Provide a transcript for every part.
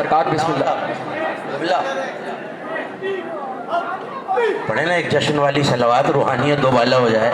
सरकार बिस्मिल्लाह। पढ़े ना एक जश्न वाली सलवात, रूहानियत दोबाला हो जाए।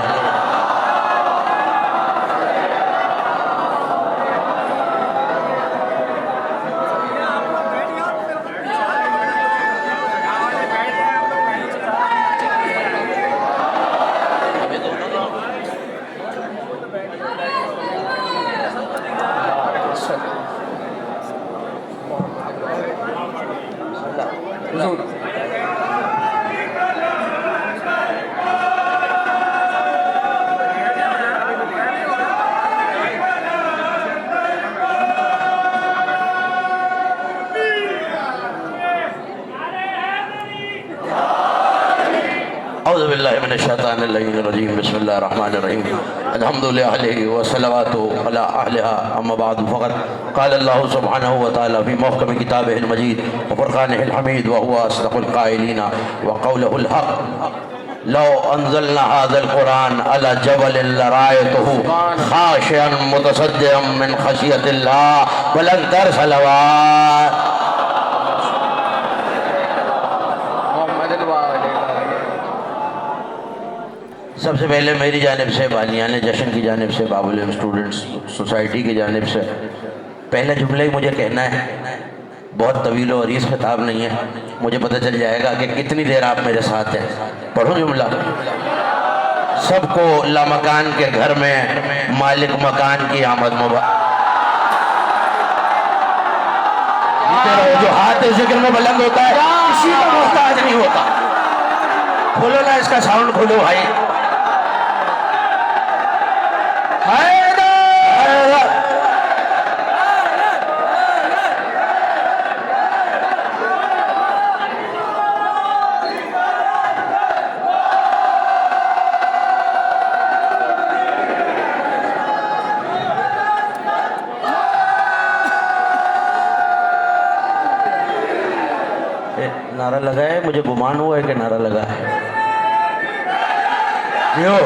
औज़ुबिल्लाहिमिनश्शैतानिर्रजीम बिस्मिल्लाहिर्रहमानिर्रहीम अल्हम्दुलिल्लाहि व सल्लवातु अला अहलिहा अम्मा बाद फ़क़द क़ाल अल्लाहु सुब्हानहु व तआला फ़ी मुहकम किताबिहिल मजीद व फ़ुरक़ानिहिल हमीद व हुवा अस्दक़ुल क़ाइलीन व क़ौलुहुल हक़ लौ अंज़लना हाज़ल क़ुरआन अला जबलिन लरायतहु ख़ाशिअन मुतसद्दिअन मिन ख़शियतिल्लाह वलंतर सलवात। सबसे पहले मेरी जानिब से, बालियान जश्न की जानिब से, बाबुल स्टूडेंट्स सोसाइटी की जानिब से पहला जुमला ही मुझे कहना है। बहुत तवील और इस खिताब नहीं है, मुझे पता चल जाएगा कि कितनी देर आप मेरे साथ हैं। पढ़ो जुमला। सबको लामकान के घर में मालिक मकान की आमद मुबारक। जो हाथ जिक्र में बुलंद होता है किसी का मोहताज नहीं होता। खोलो ना इसका साउंड खोलो भाई। नारा लगा है, मुझे गुमान हुआ है कि नारा लगा है। क्यों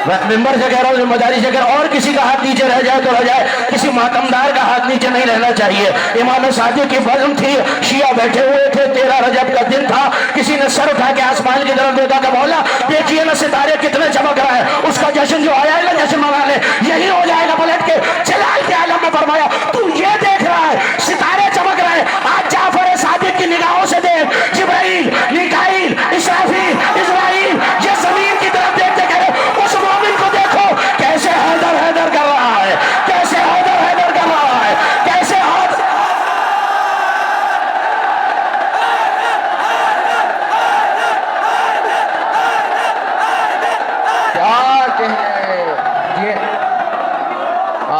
मैं मेंबर से कह रहा हूँ, जिम्मेदारी से कह रहा हूँ, और किसी का हाथ नीचे रह जाए तो रह जाए, किसी मातमदार का हाथ नीचे नहीं रहना चाहिए। इमाम सादिक की फज़्ल थी, शिया बैठे हुए थे, 13 रजब का दिन था, किसी ने सर उठा के आसमान की तरफ देखा कि मौला देखिए ना सितारे कितने चमक रहा है, उसका जश्न जो आया है ना जश्न मना ले, यही हो जाएगा। पलट के जलाल के आलम में फरमाया तू ये देख रहा है सितारे चमक रहे हैं, आज जाफर सादिक की निगाहों से देख, जिब्राइल, मीकाईल, इसराफील, इज़राइल ये जमीन की तरफ देखते कह रहे उस मोमिन को देखो कैसे हैदर हैदर कर रहा है, कैसे हैदर हैदर कर रहा है, कैसे हाथ क्या कहने ये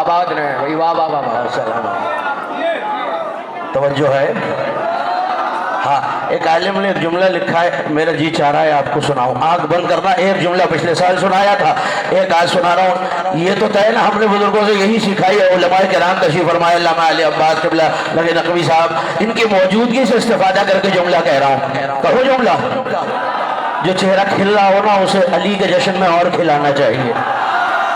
आबाद ने भाई, वाह वाह वाह वाह। सलाम तवज्जो है। हाँ, एक आलिम ने एक जुमला लिखा है, मेरा जी चाह रहा है आपको सुनाऊं। आंख बंद करना। एक जुमला पिछले साल सुनाया था, एक आज सुना रहा हूँ। ये तो तय ना, हमने बुजुर्गों से यही सिखाई है। उलमाए किराम तशरीफ फरमाए, अल्लामा अली अब्बास क़िबला लगे नकवी साहब, इनकी मौजूदगी से इस्तेफादा करके जुमला कह रहा हूँ। कहो जुमला। जो चेहरा खिल रहा हो ना उसे अली के जश्न में और खिलाना चाहिए,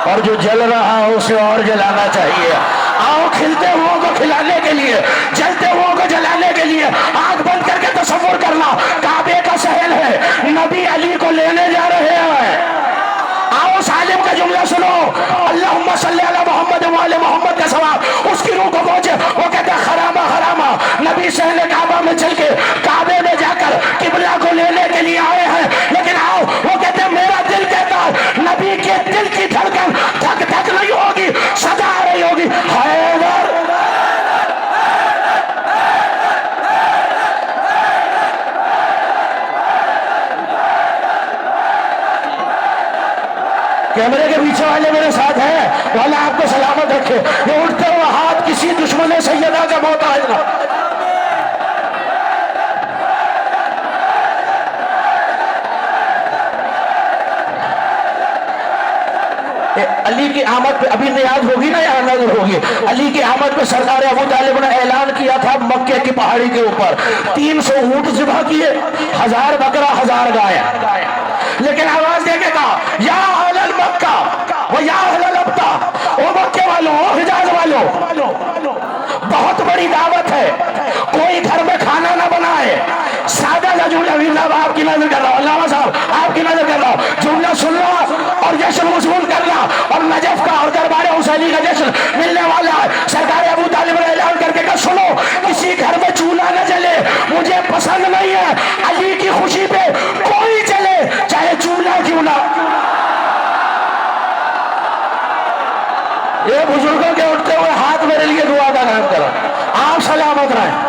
और जो जल रहा हो उसे और जलाना चाहिए। आओ खिलते हुओं को खिलाने के लिए, जलते हुओं को जलाने के लिए आंख बंद करके तसव्वुर करना काबे का सहल है, नबी अली को लेने जा रहे हैं। आओ सालिम का जुमला सुनो, अल्लाहुम्मा सल्ली अला मोहम्मद व आले मोहम्मद का सवाब उसकी रूह को पहुंचे। वो कहते हैं खरामा खरामा, नबी सहल काबा में चल के काबे में जाकर किबला को लेने के लिए आए हैं। लेकिन आओ, वो कहते हैं मेरा दिल कहता है नबी के दिल की धड़कन धक धक नहीं होगी, सदा आ रही होगी हैदर। कैमरे के पीछे वाले मेरे साथ हैं, वाला आपको सलामत रखे। ये उठते हुए हाथ किसी दुश्मन सैयदा का मोहताज ना। अली की आमद पे अभी नियाज होगी ना, यहाँ नजर होगी। अली की आमद पे सरदार अबू तालिब ने ऐलान किया था मक्के की पहाड़ी के ऊपर 300 ऊंट ज़िबा किए, 1000 बकरा, 1000 गाय। लेकिन आवाज देके कहा या अहलल मक्का व या अहलल अब्ता, ओ मक्के वालों, ओ हिजाज वालों, बड़ी दावत है, कोई घर में खाना ना बनाए, सादा सा जुमला। वीर साहब आपकी नजर कर रहा हूं, अल्लामा साहब आपकी नजर कर रहा हूं, जुमला सुनना और जश्न वसूल करना। और नजफ का और दरबार हुसैनी का जश्न मिलने वाला है। सरकार अबू तालिब ने ऐलान करके कहा, सुनो किसी घर में चूल्हा न जले, मुझे पसंद नहीं है, अली की खुशी पे कोई चले चाहे चूल्हा क्यों ना। ये बुजुर्गों के उठते हुए हाथ मेरे लिए दुआ का काम करो, आप सलामत रहें।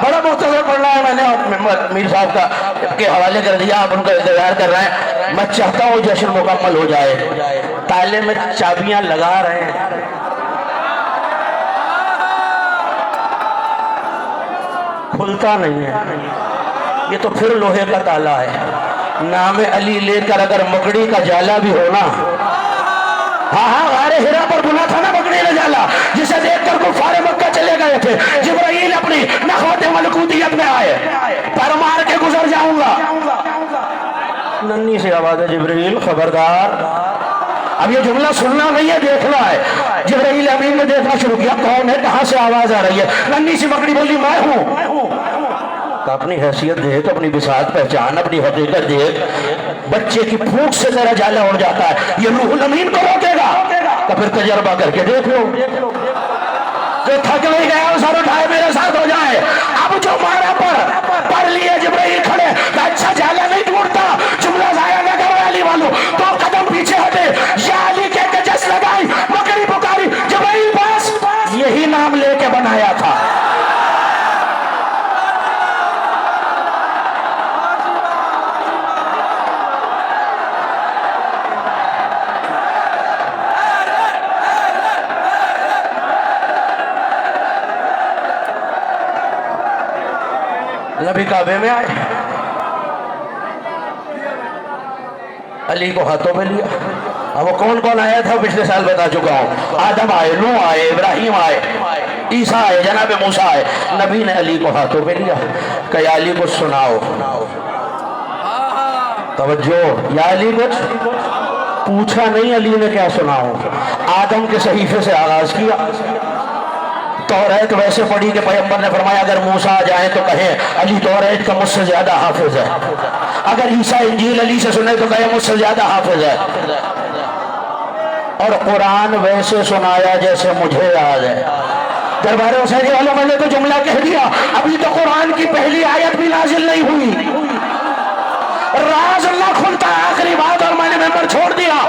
बड़ा मुख्तसर पढ़ना है मैंने, मीर साहब का के हवाले कर दिया, आप उनका इंतजार कर रहे हैं। मैं चाहता हूँ जश्न मुकम्मल हो जाए। ताले में चाबियां लगा रहे हैं, खुलता नहीं है, ये तो फिर लोहे का ताला है। नाम अली लेकर अगर मकड़ी का जाला भी होना, हाँ हाँ गारे हिरा पर बुना था ना मकड़ी ने जाला, जिसे देखकर कुफारे मक्का चले गए थे। जिब्राइल अपनी नखवत मलकूतियत में आए, पर मार के गुजर जाऊंगा। नन्ही सी आवाज है, जिब्राइल खबरदार। अब ये जुमला सुनना नहीं है, देखना है। जिब्राइल अमीन ने देखना शुरू किया, कौन है, कहां से आवाज आ रही है। नन्ही सी मकड़ी बोली, मैं हूं। अपनी हैसियत देख, अपनी बिसात पहचान, अपनी हकीकत देख। बच्चे की फूंक से तेरा जाला उड़ जाता है, ये रूहुल अमीन को रोकेगा? तो फिर तजर्बा करके देख लो। जो थक नहीं गया सर उठाए मेरे साथ हो जाए। अब जो मारा पढ़ लिए जिब्राइल खड़े, अच्छा जाला नहीं टूटता, जुमला जाया न करो अली वालों, तो कदम पीछे हटे। या अली कहते जस लगाई, मकड़ी पुकारी, जिब्राइल बस यही नाम लेके बनाया था। नबी काबे में आए, अली को हाथों में लिया। अब वो कौन कौन आया था पिछले साल बता चुका हूं। आदम आए, नूह आए, इब्राहिम आए, ईसा आए, जनाब मूसा आए। नबी ने अली को हाथों में लिया, कहा अली को सुनाओ। तवज्जो, या अली कुछ पूछा नहीं, अली ने क्या सुनाओ। आदम के सहीफे से आगाज किया। तौरात वैसे पढ़ी कि पैगंबर ने फरमाया अगर मूसा आ जाए तो कहें अली तौरात का मुझसे ज्यादा हाफिज है, अगर ईसा इंजील अली से सुने तो कहें मुझसे ज्यादा हाफिज है। और कुरान वैसे सुनाया जैसे मुझे याद है। दरबार हुसैनी वालों, मैंने तो जुमला कह दिया, अभी तो कुरान की पहली आयत भी नाजिल नहीं हुई। राज न खुलता आखिरी बात, और मैंने मेंबर छोड़ दिया।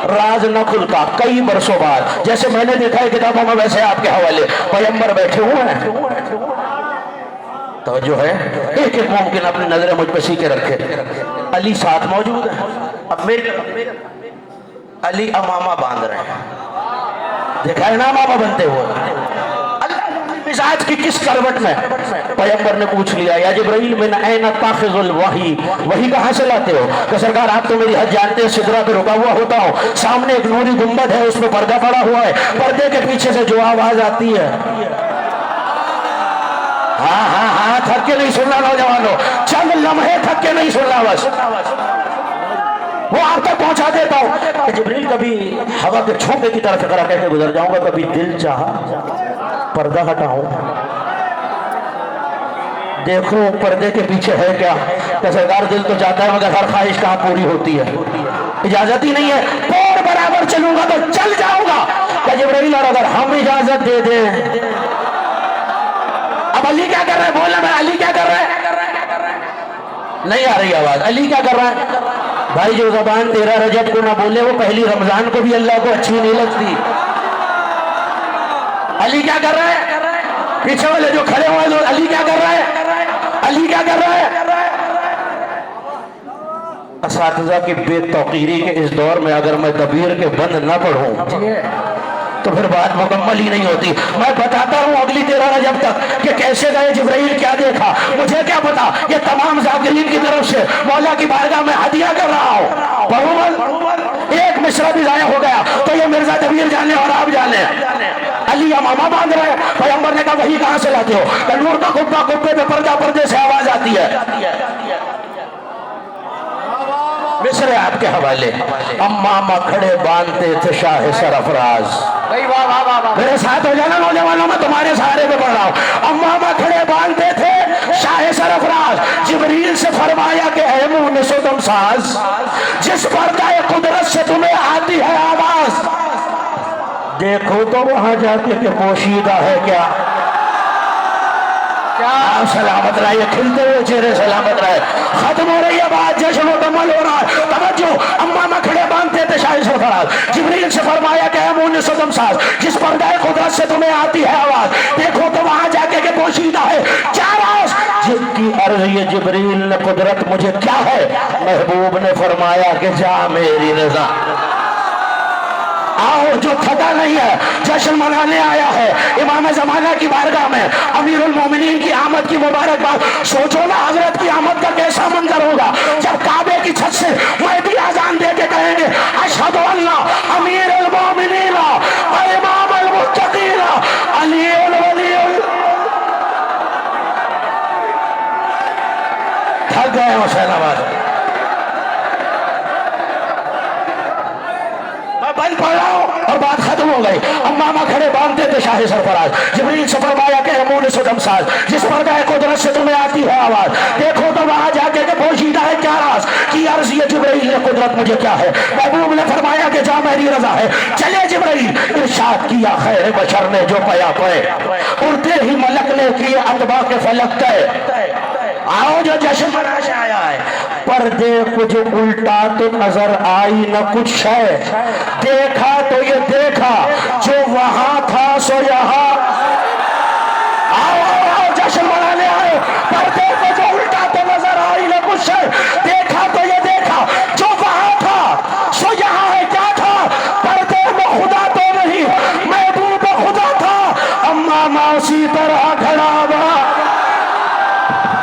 राज न खुलता कई बरसों बाद, जैसे मैंने देखा है किताबों में, वैसे आपके हवाले पैगंबर बैठे हुए हैं। तो जो है एक एक मुमकिन अपनी नजरें मुझ पे सीखे रखे। अली साथ मौजूद है। अब मेरे अली अमामा बांध रहे हैं, देखा है ना अमामा बनते हुए। मिजाज की किस करवट में पैगंबर ने पूछ लिया, या जिब्राइल मिन ऐन ताखिजुल वही, वही कहां से लाते हो? तो सरकार आप तो मेरी हद जानते हैं, सिदरा पे रुका हुआ होता हूं, सामने एक नूरी गुंबद है, उसमें पर्दा पड़ा हुआ है, पर्दे के पीछे से जो आवाज आती है, हाँ हाँ हाँ, थक के नहीं सुनना नौजवानों, चंद लम्हे थक के नहीं सुनना, बस वो आप तक पहुंचा देता हूं। जिब्रील कभी हवा के झोंके की तरफ करा कहते गुजर जाऊंगा, कभी दिल चाहा पर्दा हटाऊं, देखो पर्दे के पीछे है क्या। तो सरकार दिल तो चाहता है मगर हर ख्वाहिश कहां पूरी होती है, इजाजत ही नहीं है। और बराबर चलूंगा तो चल जाऊंगा। क्या जिब्रील, और अगर हम इजाजत दे दें। अब अली क्या कर रहे हैं, बोला मैं, अली क्या कर रहा है? नहीं आ रही आवाज। अली क्या कर रहा है भाई? जो जबान 13 रजब को ना बोले वो पहली रमजान को भी अल्लाह को अच्छी नहीं लगती। अली क्या कर रहा है? पीछे वाले जो खड़े हुए लोग, अली क्या कर रहा है? अली क्या कर रहा है? असातिज़ा की बेतौकीरी के इस दौर में अगर मैं दबीर के बंद न पढ़ूं तो फिर बात मुकम्मल ही नहीं होती। मैं बताता हूँ अगली 13 रजब तक कि कैसे गए जिब्राइल, क्या देखा, मुझे क्या पता। ये तमाम ज़ाकिरीन की तरफ से मौला की बारगाह में हदिया कर रहा हूँ। बहुमल एक मिसरा भी ज़ाया हो गया तो ये मिर्जा दबीर जाने और आप जाने। अली अमामा बांध रहे हैं। पैगंबर ने कहा वही कहां से लाते हो? तनूर का कुब्बा, कुब्बे पे पर्दा, पर्दे से आवाज आती है। मिसरे आपके हवाले। अम्मा खड़े बांधते थे शाह सरफराज। भाई वाह वाह वाह वाह। मेरे साथ हो जाना नौजवानों, में तुम्हारे सहारे पे पढ़ रहा हूँ। अम्मा खड़े बांधते थे शाह सरफराज, जिब्रील से फरमाया कि ऐ मुनिस दम साज, जिस पर्दा कुदरत से तुम्हें आती है आवाज, देखो तो वहां जाके के पोशीदा है क्या। आप सलामत रहे, खिलते हुए चेहरे सलामत रहे। खत्म हो रही है बात, जश्न मुकम्मल हो रहा है। तवज्जो, अम्मा खड़े बांधते थे शाह सरफराज, जिब्रील से फरमाया कि ऐ मुनिस दम साज, जिस पर्दा कुदरत से तुम्हें आती है आवाज, देखो तो वहां जाके के पोशीदा है क्या राज। जिनकी अर्ज ये जिब्रील ने, कुदरत मुझे क्या है, महबूब ने फरमाया कि जा मेरी रजा। आओ जो थका नहीं है, जश्न मनाने आया है इमाम ज़माना की बारगाह में, अमीरुल मोमिनीन की आमद की मुबारकबाद। सोचो ना हजरत की आमद का कैसा मंजर होगा जब काबे की छत से महदी आजान दे के कहेंगे अशहदु अन्ना अमीरुल मोमिनीन व इमामुल मुत्तकीन अलीउल वलीउल। थक गए हुसैनाबाद, बंद पड़ रहा हूं और बात खत्म हो गई। अम्मा खड़े बांधते थे शाह सरफराज, जिब्रील से फरमाया कि मुनिस दम साज, जिस पर्दा कुदरत से तुम्हें आती है आवाज, देखो तो वहां जाके के पोशीदा है क्या राज। की अर्ज ये जिब्रील ने, कुदरत मुझे क्या है, महबूब ने फरमाया कि जा मेरी रजा है। चले जिब्रील, इरशाद किया खैर बशर ने जो पया पे, उड़ते ही मलक ने किए अतबा के फलक तय। आओ जो जश्न मनाने आया है, पर्दे कुछ उल्टा तो नजर आई न कुछ है, देखा तो ये देखा जो वहां था सो यहाँ। आओ आओ आओ जश्न मनाने आए, पर्दे कुछ उल्टा तो नजर आई न कुछ है, देखा तो ये देखा जो वहां था सो यहाँ है। क्या था पर्दे में खुदा तो नहीं, महबूब खुदा था, अम्मा उसी तरह खड़ा हुआ।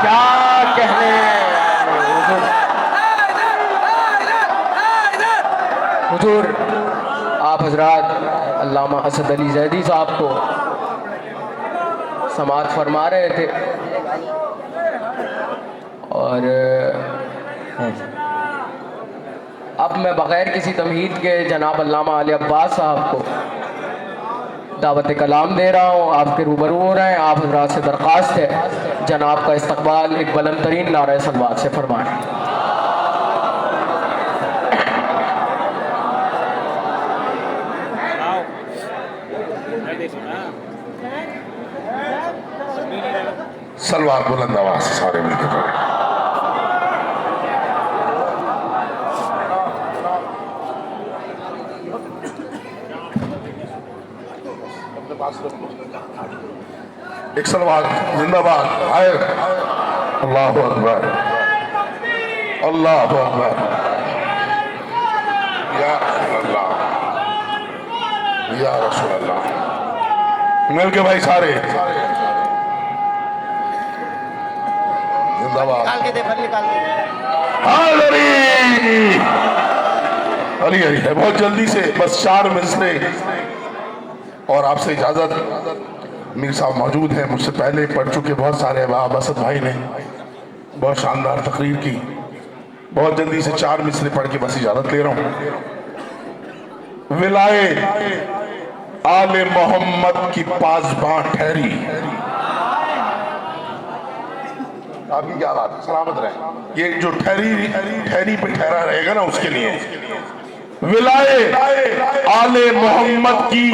क्या कहने हुजूर, आप हजरात अल्लामा असद अली जैदी साहब को समाअत फरमा रहे थे और अब मैं बग़ैर किसी तमहीद के जनाब अल्लामा अली अब्बास साहब को दावत कलाम दे रहा हूँ, आपके रूबरू हो रहे हैं। आप हजरात से दरख्वास्त है जनाब का इस्तकबाल एक बुलंद तरीन नारे सलवात से फरमाएं। सलवार बुलंद आवाज से सारे मिलकर पढ़े। एक सलवार जिंदाबाद हाय। अल्लाह अकबर, अल्लाह अकबर, या अल्लाह, या रसूल अल्लाह। मिल के भाई सारे जिंदाबाद। अली अली है बहुत जल्दी से, बस 4 मिसरे और आपसे इजाजत। मीर साहब मौजूद हैं, मुझसे पहले पढ़ चुके बहुत सारे अहबाब। असद भाई ने बहुत शानदार तकरीर की। बहुत जल्दी से 4 मिसरे पढ़ के बस इजाजत ले रहा हूं। विलाए आले मोहम्मद की पासबां ठहरी। आपकी क्या बात, सलामत रहे। ये जो ठहरी पे ठहरा रहेगा ना, उसके लिए विलाए आले मोहम्मद की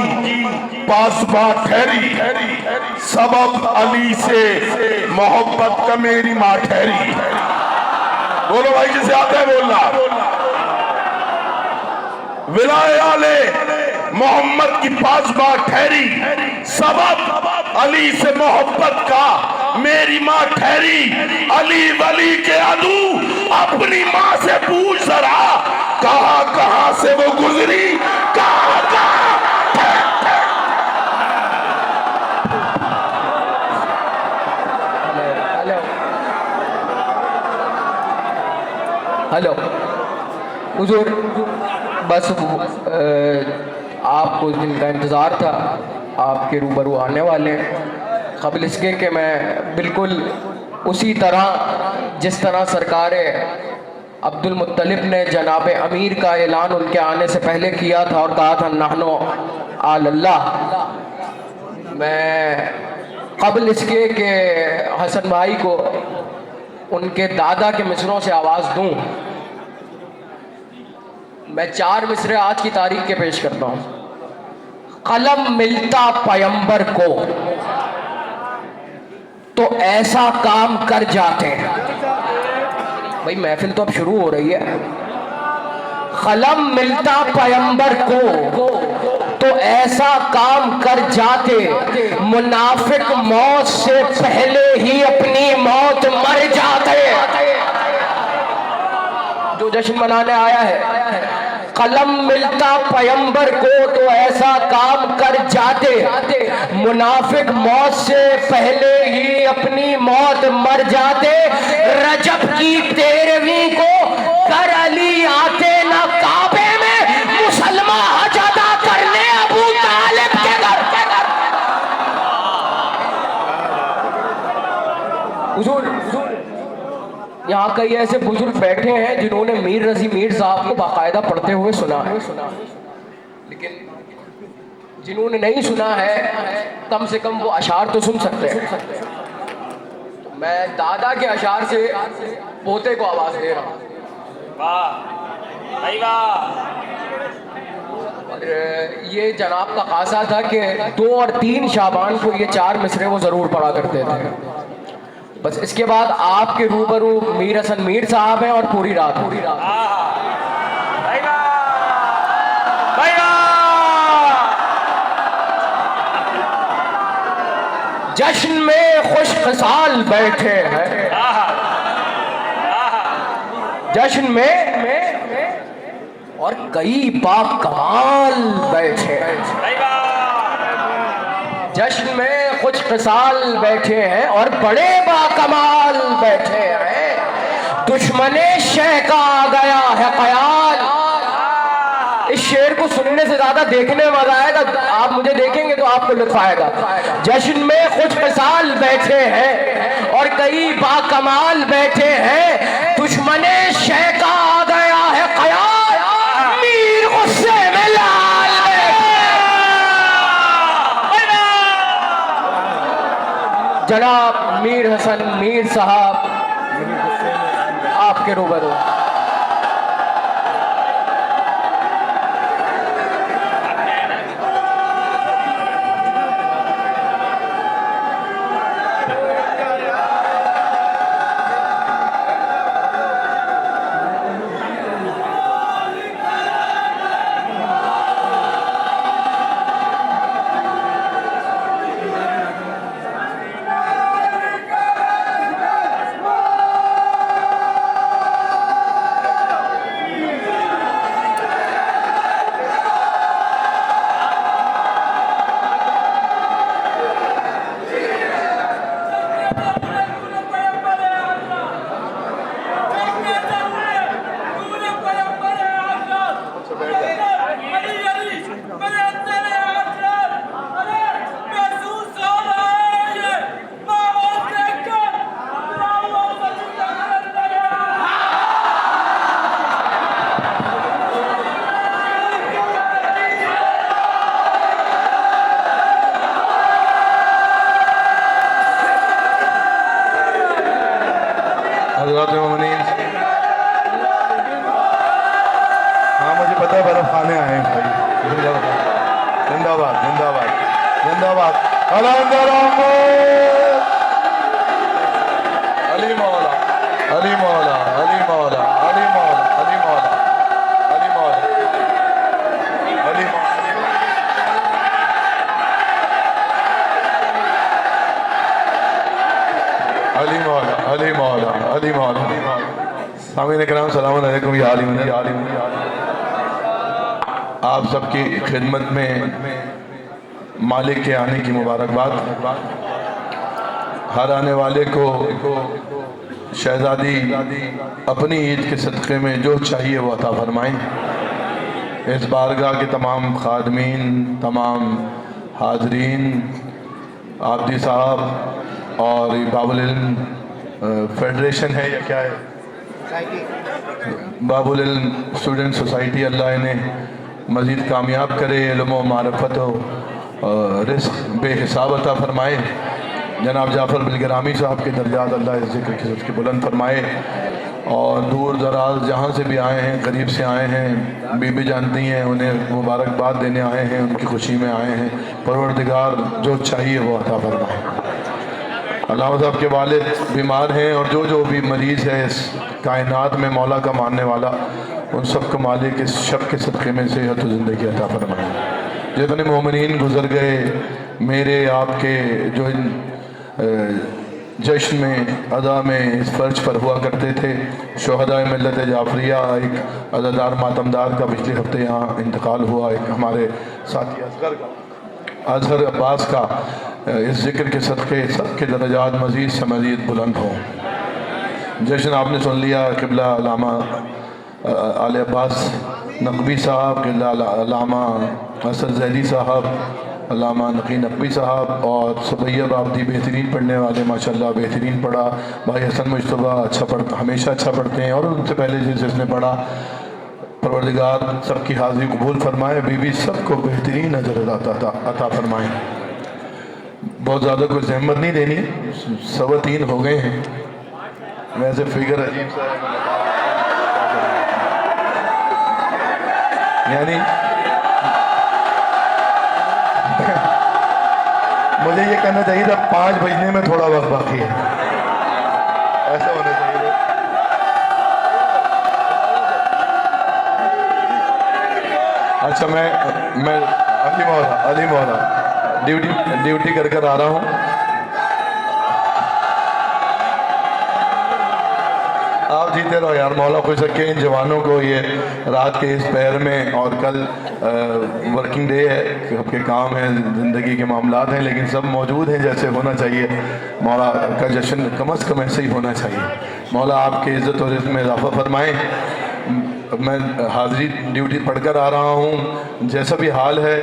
पासबां ठहरी, सबब अली से मोहब्बत का मेरी माँ ठहरी। बोलो भाई, जिसे आता है बोलना। विलाए आले मोहम्मद की पासबां ठहरी, सबब अली से मोहब्बत का मेरी माँ ठहरी। अली वली के अदू अपनी माँ से पूछ जरा, कहां कहां से वो गुजरी, कहां कहां। हेलो हुजूर, बस आपको इस दिन का इंतज़ार था, आपके रूबरू आने वाले हैं। क़ब्ल इसके कि मैं बिल्कुल उसी तरह जिस तरह सरकार अब्दुल मुत्तलिब ने जनाब अमीर का ऐलान उनके आने से पहले किया था और कहा था नहनो अल्लाह। मैं कबल इसके कि हसन भाई को उनके दादा के मिसरों से आवाज़ दूं, मैं 4 मिसरे आज की तारीख के पेश करता हूं। कलम मिलता पैगंबर को तो ऐसा काम कर जाते हैं। भाई महफिल तो अब शुरू हो रही है। कलम मिलता पैगंबर को तो ऐसा काम कर जाते, मुनाफिक मौत से पहले ही अपनी मौत मर जाते। जो जश्न मनाने आया है, कलम मिलता पैगंबर को तो ऐसा काम कर जाते, मुनाफिक मौत से पहले ही अपनी मौत मर जाते। रजब की 13वीं को कर अली आते ना काबे में, मुसलमान हज अदा करने अबू तालिब के घर। हुजूर यहाँ कई ऐसे बुजुर्ग बैठे हैं जिन्होंने मीर रजी मीर साहब को बाकायदा पढ़ते हुए सुना है, लेकिन जिन्होंने नहीं सुना है कम से कम वो अशार तो सुन सकते हैं। तो मैं दादा के अशार से पोते को आवाज दे रहा हूँ। और ये जनाब का खासा था कि 2 और 3 शाबान को ये 4 मिसरे वो जरूर पढ़ा करते थे। बस इसके बाद आपके रूबरू मीर हसन मीर साहब हैं और पूरी रात जश्न में खुशखसाल बैठे हैं, जश्न में और कई बाकमाल बैठे हैं। जश्न में खुशखसाल बैठे हैं और बड़े बाकमाल बैठे हैं। दुश्मने शह का आ गया है ख्याल। इस शेर को सुनने से ज्यादा देखने में मजा आएगा। आप मुझे देखेंगे तो आपको लुत्फ आएगा। जश्न में खुशखसाल बैठे हैं और कई बाकमाल बैठे हैं। दुश्मने शह का आ गया है ख्याल। मीर गुस्से में लाल जनाब मीर हसन मीर साहब आपके रूबरू। हाँ मुझे पता है बर्फ खाने आए हैं भाई। जिंदाबाद जिंदाबाद जिंदाबाद। अली मौला अली मौला अली मौला अली मौला अली मौला अली मौला अली अली मौला अली मौला अली मौला। सामीन इकराम सलाम अलैकुम या आलिम। आप सबकी खिदमत में मालिक के आने की मुबारकबाद। हर आने वाले को शहजादी अपनी ईद के सदक़े में जो चाहिए वो अता फरमाएं। इस बारगाह के तमाम खादमीन, तमाम हाजरीन, आबदी साहब और बाबुल इल्म फेडरेशन है या क्या है, बाबुल इल्म स्टूडेंट सोसाइटी अल्लाह इन्हें मज़ीद कामयाब करे, इल्म व मारफत और रिस्क बेहिसाब अता फरमाए। जनाब जाफ़र बिलग्रामी साहब के दर्जात अल्लाह इस ज़िक्र की सबके बुलंद फरमाए, और दूर दराज जहाँ से भी आए हैं, करीब से आए हैं, बीबी जानती हैं, उन्हें मुबारकबाद देने आए हैं, उनकी खुशी में आए हैं। परवरदिगार जो चाहिए वो अता फरमाए। अल्लाह साहब के वालिद बीमार हैं, और जो भी मरीज़ है इस कायनात में मौला का मानने वाला, उन सब को मालिक इस शब के सदक़े में सेहत व ज़िंदगी अता फरमाए। जितने मोमिनीन गुज़र गए, मेरे आपके जो इन जश्न में अदा में इस फर्ज पर हुआ करते थे, शोहदाए मिल्लत जाफरिया, एक अज़ादार मातमदार का पिछले हफ्ते यहाँ इंतकाल हुआ, एक हमारे साथी अज़हर अब्बास का, इस ज़िक्र के सदक़े सबके दर्जात मज़ीद से मज़ीद बुलंद हों। जश्न आपने सुन लिया, क़िबला अल्लामा आले अब्बास नकवी साहब, क़िबला अल्लामा असद ज़ैदी साहब, अल्लामा नकी नकवी साहब, और सुबैयब आबदी बेहतरीन पढ़ने वाले, माशाल्लाह बेहतरीन पढ़ा। भाई हसन मुश्तबा अच्छा पढ़ता, हमेशा अच्छा पढ़ते हैं, और उनसे पहले जिसने पढ़ा। परवरदिगार सबकी हाज़िरी कबूल फरमाए, बीबी सबको बेहतरीन अजर अता फरमाए। बहुत ज़्यादा कोई जहमत नहीं देनी, 3:15 हो गए हैं। वैसे फिगर अजीब सा है, यानी मुझे ये कहना चाहिए था 5 बजने में थोड़ा वक्त बाकी है, ऐसा होना चाहिए। अच्छा, मैं अली मौला ड्यूटी कर आ रहा हूँ। आप जीते रहो यार, मौला खुश रखे इन जवानों को, ये रात के इस पहर में, और कल वर्किंग डे है, सबके काम है, ज़िंदगी के मामलात हैं, लेकिन सब मौजूद हैं जैसे होना चाहिए। मौला का जश्न कम अज़ कम ऐसे ही होना चाहिए। मौला आपकी इज़्ज़त और इज़्ज़त में इजाफ़ा फरमाएँ। मैं हाज़िरी ड्यूटी पढ़कर आ रहा हूँ, जैसा भी हाल है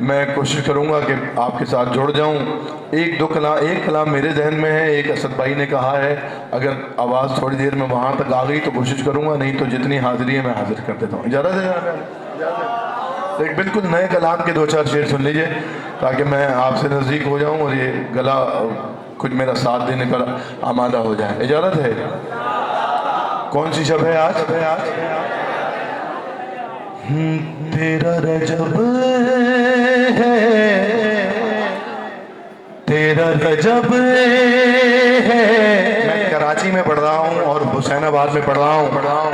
मैं कोशिश करूँगा कि आपके साथ जुड़ जाऊँ। एक कलाम मेरे जहन में है, एक असद भाई ने कहा है, अगर आवाज़ थोड़ी देर में वहाँ तक आ गई तो कोशिश करूँगा, नहीं तो जितनी हाज़िरी है मैं हाज़िर कर देता हूँ। इजाज़त है? एक बिल्कुल नए कलाम के 2-4 शेर सुन लीजिए, ताकि मैं आपसे नज़दीक हो जाऊँ और ये गला कुछ मेरा साथ देने पर आमादा हो जाए। इजाज़त है? कौन सी शब है आज? तेरा रजब है, तेरा रजब है। मैं कराची में पढ़ रहा हूँ और हुसैनाबाद में पढ़ रहा हूँ,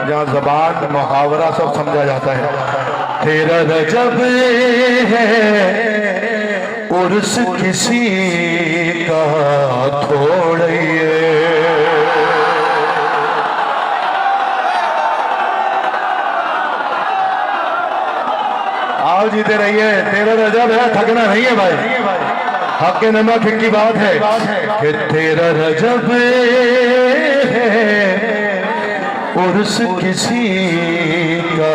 जहाँ ज़बान मुहावरा सब समझा जाता है। तेरा रजब है, उर्स किसी का थोड़िए। आओ जीते रहिए, तेरा रजब है, थकना नहीं है भाई, हक के नमक की बात है कि तेरा रजब है, उर्स किसी का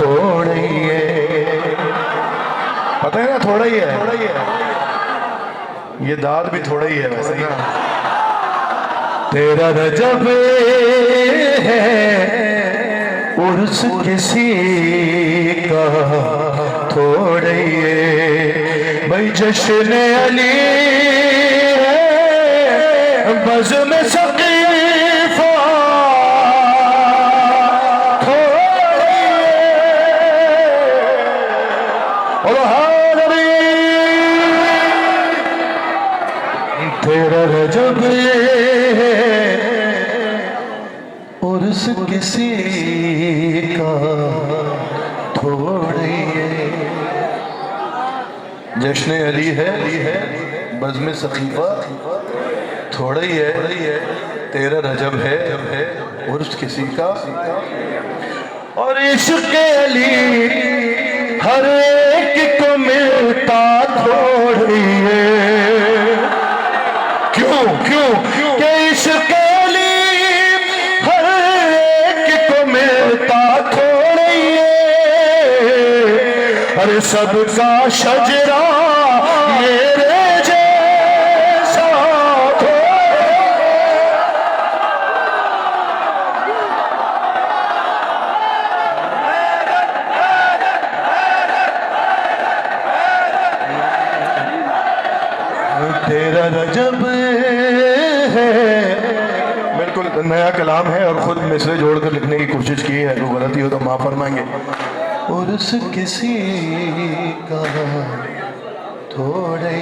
थोड़ा ही है। पता है ना, थोड़ा ही है, ये दाद भी थोड़ा ही है वैसे ना। तेरा रजब है, उर्स किसी का थोड़े ये। भाई जश्न अली है, बज़्म सक़ीफ़ा थोड़े और हाज़री। तेरा रजब है, उर्स किसी का थोड़ी है। जश्न अली है, बज़्म सक़ीफ़ा थोड़ा ही है। तेरा रजब है, उर्स किसी का। और इश्क़ अली हर एक को मिलता थोड़ी है। क्यों कि इश्क़ अरे सबका शजरा मेरे जैसा है। बिल्कुल नया कलाम है और खुद मिसरे जोड़कर लिखने की कोशिश की है, कोई गलती हो तो माफ़ फरमाएंगे। उर्स किसी का थोड़े,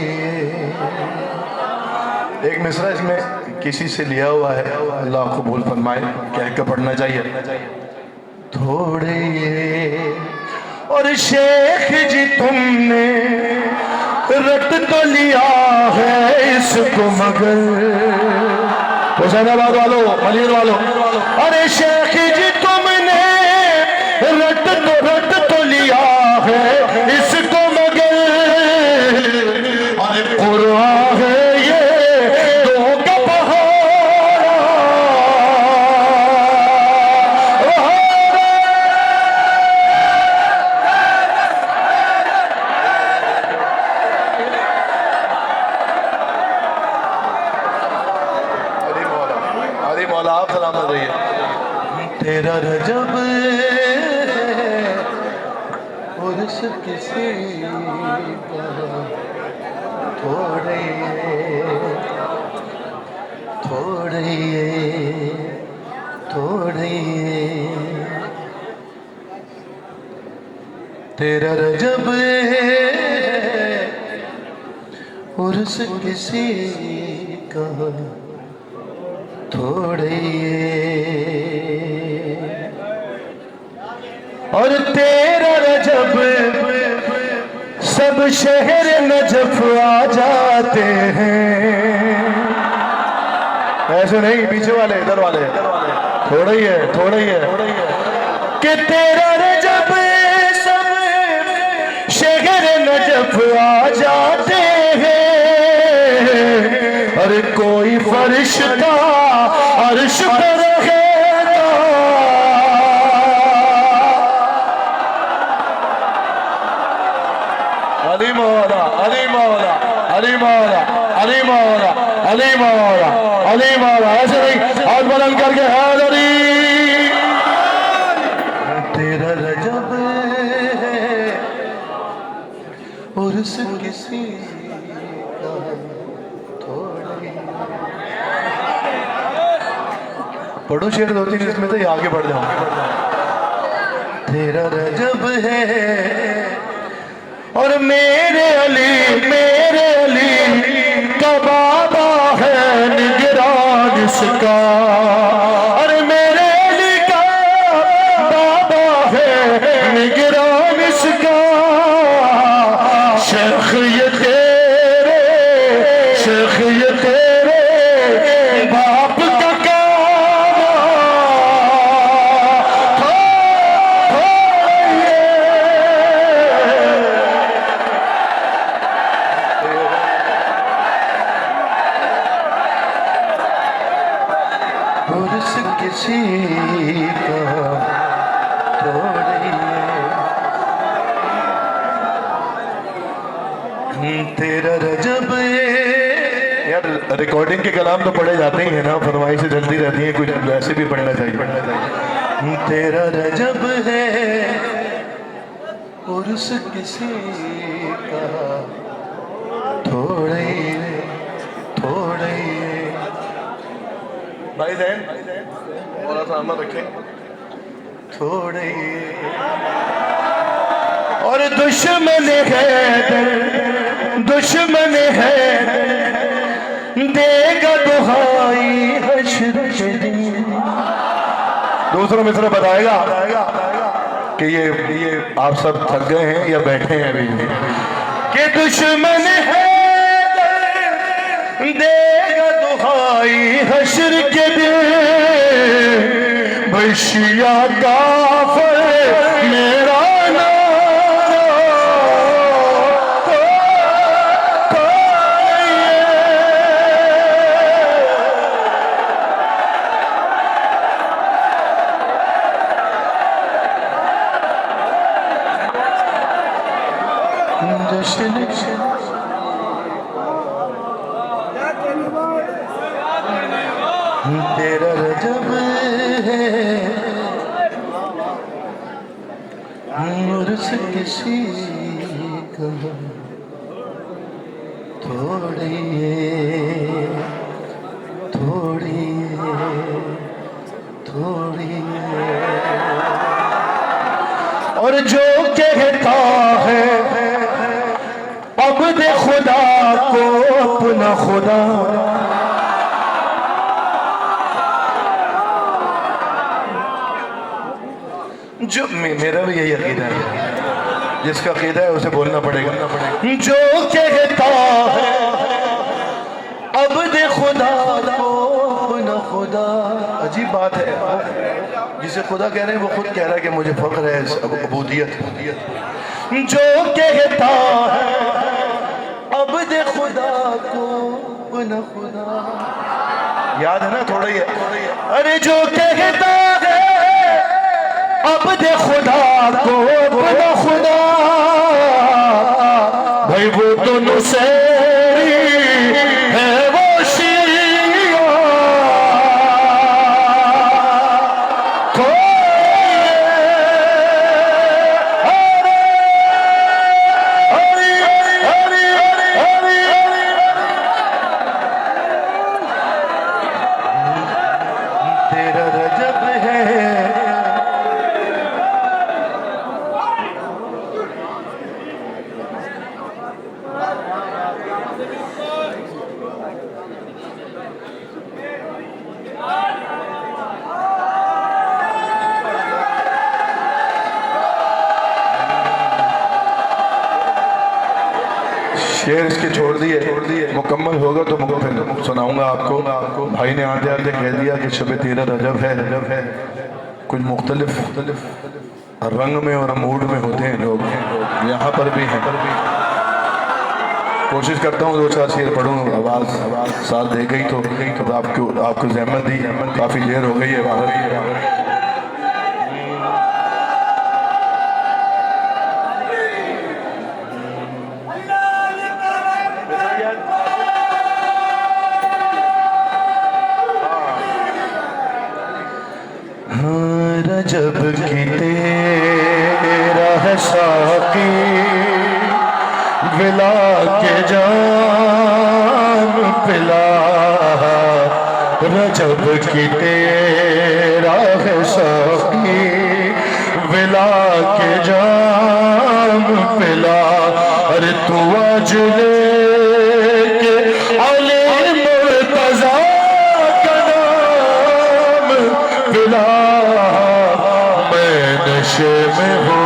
एक मिसरा इसमें किसी से लिया हुआ है, अल्लाह कबूल फरमाए, कह कर पढ़ना चाहिए। थोड़े और शेख जी तुमने रट तो लिया है इसको मगर, हुसैनाबाद वालों, मलिर वालों, अरे शेख जी तुमने रट तो लिया है इसको मगर, अरे कुरान है ये दो का पहाड़ा, अली मौला आप सलामत रहिए। तेरा रजब उर्स किसी का थोड़े थोड़े थोड़े, तेरा रजब उर्स किसी का थोड़े, और तेरा रजब सब शहर नजफ आ जाते हैं, ऐसे नहीं, पीछे वाले, इधर वाले, थोड़ा ही है, थोड़ा ही है, कि तेरा रजब सब शहर नजफ आ जाते हैं, अरे कोई फरिश्ता अर्श पर है, अली मौला, अली मौला, अली मौला, अली मौला, अली मौला, अली मौला, ऐसे नहीं, हाथ बुलंद करके हैदरी। तेरा रजब है उर्स किसी का थोड़े, पढ़ो शेर दो तीन इसमें, तो ये आगे बढ़ जाओ। तेरा रजब है और मेरे अली का बाबा है निगरान इसका, अरे मेरे अली का बाबा है निगरान इसका, शेख ये तेरे, शेख ये तेरे बाप का काम, उर्स किसी का थोड़े, तेरा रजब यार, रिकॉर्डिंग के कलाम तो पढ़े जाते ही है ना, फरमाइशें जल्दी रहती हैं, कुछ वैसे भी पढ़ना चाहिए। तेरा रजब है उर्स किसी का थोड़े थोड़े, भाई जैन थोड़ा सा अमल रखें, थोड़े, और दुश्मन है, दुश्मन है देगा दुहाई हश्र के दिन। दूसरा मिसरा बताएगा कि ये आप सब थक गए हैं या बैठे हैं अभी, कि दुश्मन है देगा दुहाई हश्र के दिन, बशिया काफिर मेरा तेरा रजब है उर्स किसी का थोड़े थोड़ी थोड़ी और जो कहता है अब्द खुदा को अपना खुदा, जो मेरा भी यही अकीदा है, जिसका अकीदा है उसे बोलना पड़ेगा। जो कहता है अब्द खुदा को अपना खुदा, अजीब बात है, जिसे खुदा कह रहे हैं वो खुद कह रहा है कि मुझे फख्र है अबूदियत। जो कहता है अब्द खुदा को अपना खुदा, याद है ना, थोड़ा ही है। अरे जो कहता है अब्द खुदा को अपना खुदा, भाई वो तो नुसैरी है, वो शिया तेरा रजब है। शेर इसके छोड़ दिए, मुकम्मल होगा तो फिर सुनाऊंगा आपको। भाई ने आते आते कह दिया कि शब 13 रजब है। कुछ मुख्तलिफ रंग में और मूड में होते हैं लोग, यहाँ पर भी हैं। कोशिश करता हूँ 2-4 शेर पढ़ूँ, आवाज़ साथ दे गई तो आपको ज़हमत दी, काफ़ी देर हो गई है बाहर। रजब की तेरा है साकी, विला के जान पिला। रजब की तेरा है साकी, विला के जान पिला। अरे तू आज लेके अली मुर्तज़ा का नाम पिला, नशे में हो।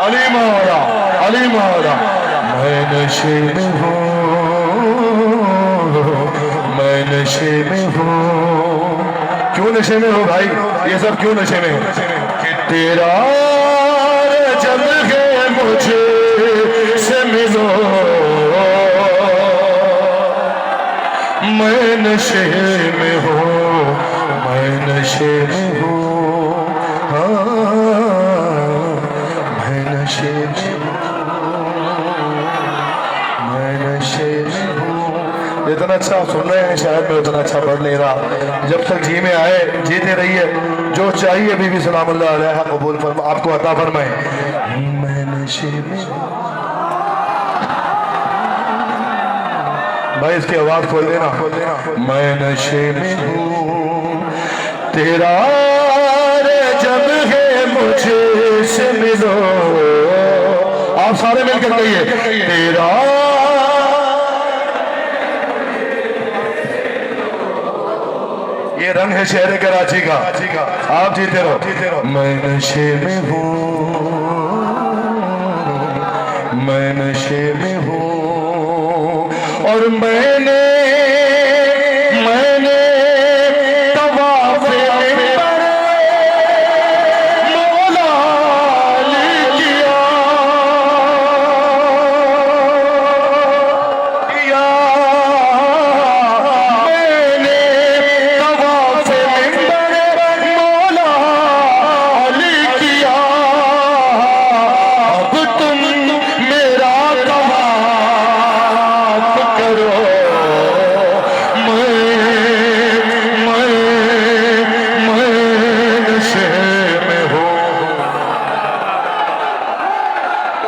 अली मौला मैं नशे में हूँ, मैं नशे में हूँ। क्यों नशे में हो भाई, ये सब क्यों नशे में हो? कि तेरा रजब है मुझे से मिलो, मैं नशे में हूँ, मैं नशे में हूँ। हाँ मैं नशे में हूँ, मैं नशे में हूँ। जितना अच्छा सुन रहे हैं शायद मैं उतना अच्छा पढ़ नहीं रहा। जब तक जी में आए जीते रहिए, जो चाहिए बीबी सलामुल्लाह अलैहा कबूल फरमा, आपको अता फरमाए। मैं नशे में हूँ भाई, इसकी आवाज खोल देना। मैं नशे में हूँ, तेरा रजब है मुझे से मिलो। आप सारे मिलकर कहिए, तेरा ये रंग है शहर कराची का, आप जीते रहो। मैं नशे में हूँ, मैं नशे में हूँ, और मैंने तवाफ़ पर मौला किया, मैंने तवाफ़ पर मौला किया। अब तुम मेरा तवाफ़ करो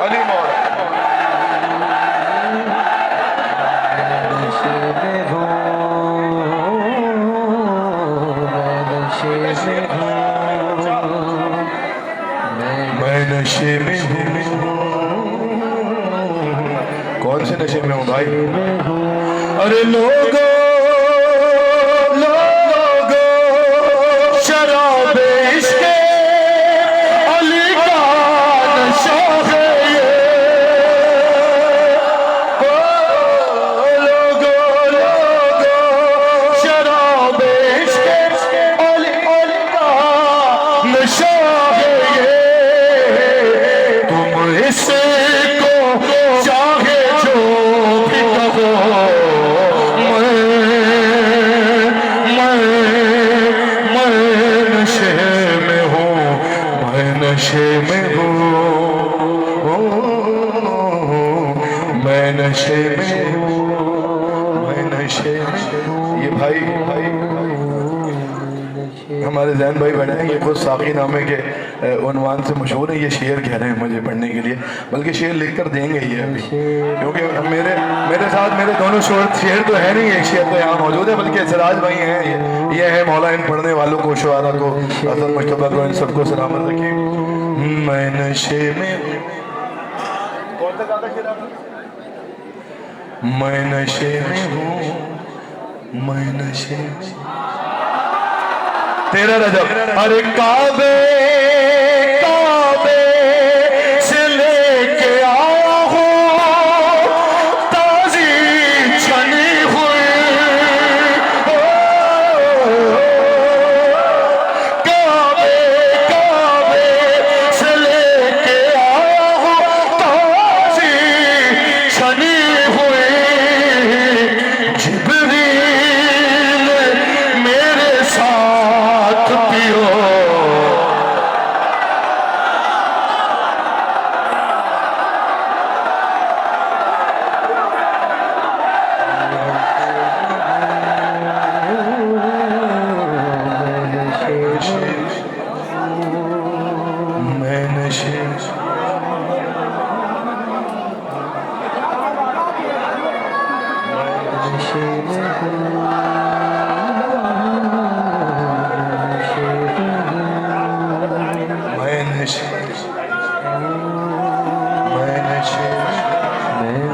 अली मौला मैं नशे में हूँ। कौन से नशे में हूँ भाई? अरे लोगो लोगो शराब इश्क़ अली का नशा है ये। ओ लोगो लोगो शराब इश्क़ अली का नशा है ये। तुम इसको चाहे जो भी कहो, मैं नशे में हूँ, मैं नशे में हूँ, मैं नशे में हूँ, मैं नशे में हूँ। ये भाई हमारे जैन भाई बैठे हैं, ये खुद साकी नामे के उन्वान से मशहूर है। ये शेर कह रहे हैं मुझे पढ़ने के लिए, बल्कि शेर लिख कर देंगे ये अभी, क्योंकि मेरे साथ मेरे दोनों शेर तो है नहीं, एक शेर तो यहाँ मौजूद है, बल्कि सिराज भाई हैं, ये है मौला इन पढ़ने वालों को, शुआरा को, हसन मुश्तबा को, इन सबको सलामत रखें। मैं नशे में, कौन सा गाना शेर आपने? मैं नशे में हूँ, मैं नशे में। तेरा रजब अरे काबे काबे से लेके आया हूँ ताजी छनी हुई। काबे काबे से लेके आया हूँ ताजी छनी हुई। जिब्रील मेरे साथ पियो, मैं नशे मैं नशे मैं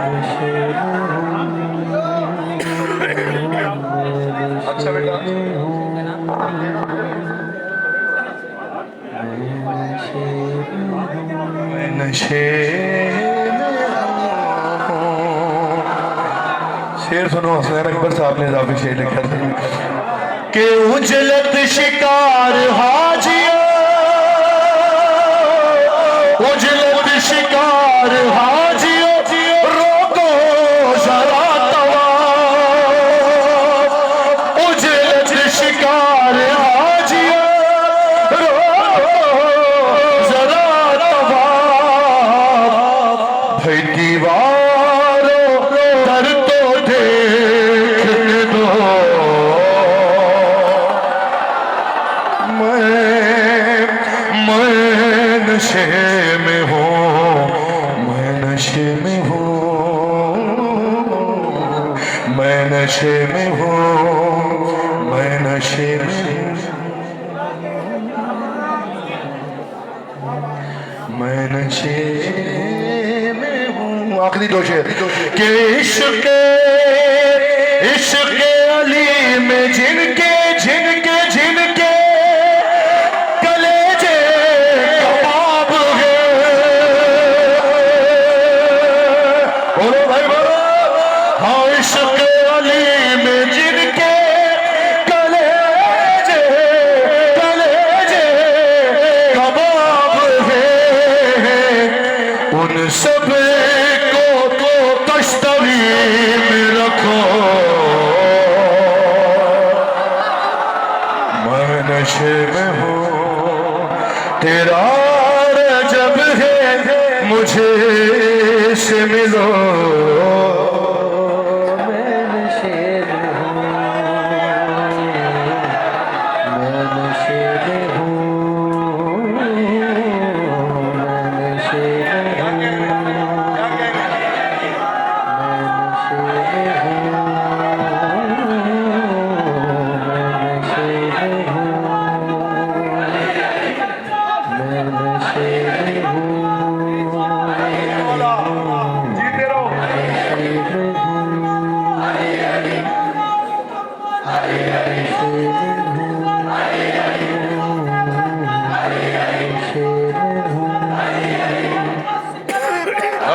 नशे अच्छा बेटा मैं नशे शेर सुनो, हुसैन अकबर साहब ने इजाफी शेर लिखा था कि उजलत शिकार हाजिया, उजलत शिकार हाजिया, रोको जरा तवाफ। उजलत शिकार हाजिया, रोको जरा तवाफ। भाई दीवारों दर तो देखने दो, मैं नशे में हूँ, मैं नशे में हूँ, मैं नशे में हूँ, मैं नशे में हूँ, मैं नशे में हूँ। आखिरी दो शेर के इश्क़ इश्क़ अली में जिनके जिनके जिनके कलेजे कबाब है। बोलो भाई बोलो। हाँ इश्क़ अली में जिनके कलेजे कलेजे कबाब है, उन सब को तो तश्तरी में रखो। मैं नशे में हूँ, तेरा रजब है, मुझे से मिलो। मैं नशे में हूँ, मैं नशे में हूँ, मैं नशे में हूँ।